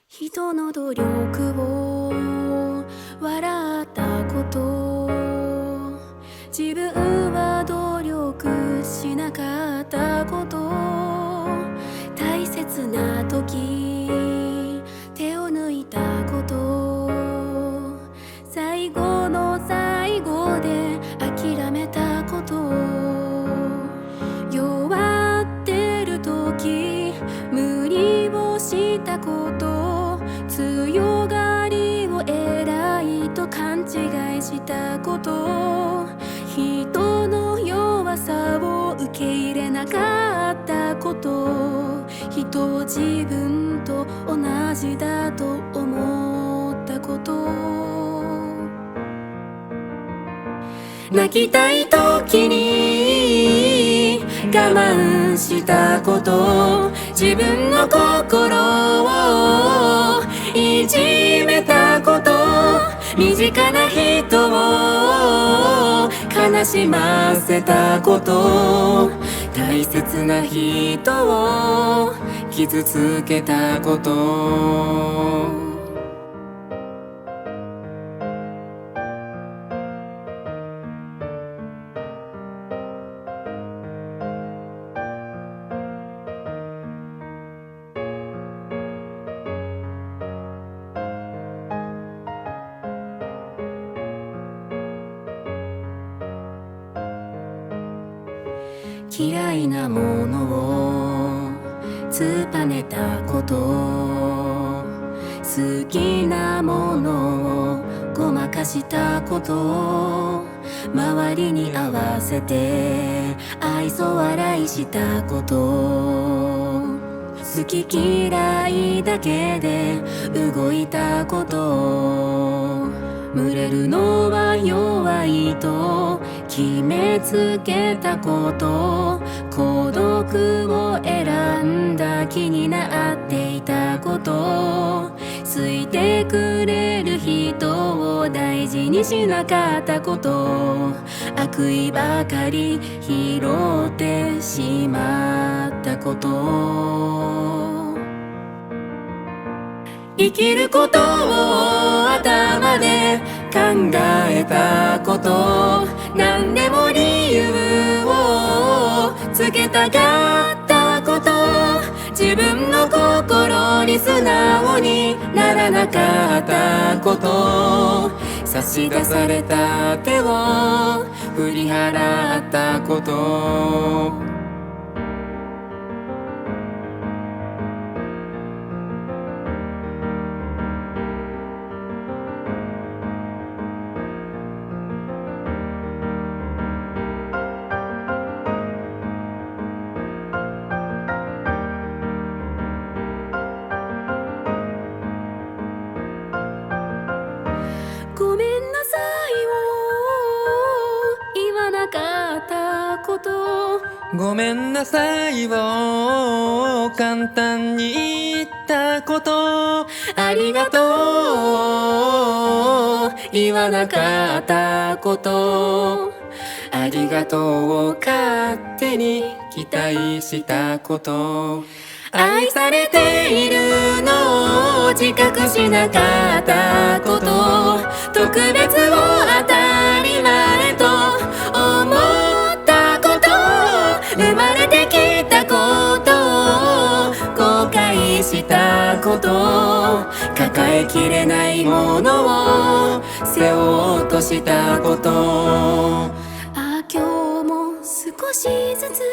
人の努力を笑ったこと、自分は努力しなかったこと、大切な時手を抜いたこと、最後の最後で諦めたこと、弱ってる時無理をしたこと、強がりを偉いと勘違いしたこと、人の弱さを受け入れなかったこと、人を自分と同じだと思ったこと、泣きたい時に我慢したこと、自分の心をいじめたこと、身近な人を悲しませたこと、大切な人を傷つけたこと、嫌いなものを突っぱねたこと、好きなものをごまかしたこと、周りに合わせて愛想笑いしたこと、好き嫌いだけで動いたこと、群れるのは弱いと決めつけたこと、孤独を選んだ気になっていたこと、好いてくれる人を大事にしなかったこと、悪意ばかり拾ってしまったこと、生きることを頭で考えたこと、何でも理由をつけたかったこと、自分の心に素直にならなかったこと、差し出された手を振り払ったこと、ごめんなさいを言わなかったこと、ごめんなさいを簡単に言ったこと、ありがとう言わなかったこと、ありがとうを勝手に期待したこと、愛されているのを自覚しなかったこと、特別を当たり前と思ったこと、生まれてきたことを後悔したこと、抱えきれないものを背負おうとしたこと、今日も少しずつ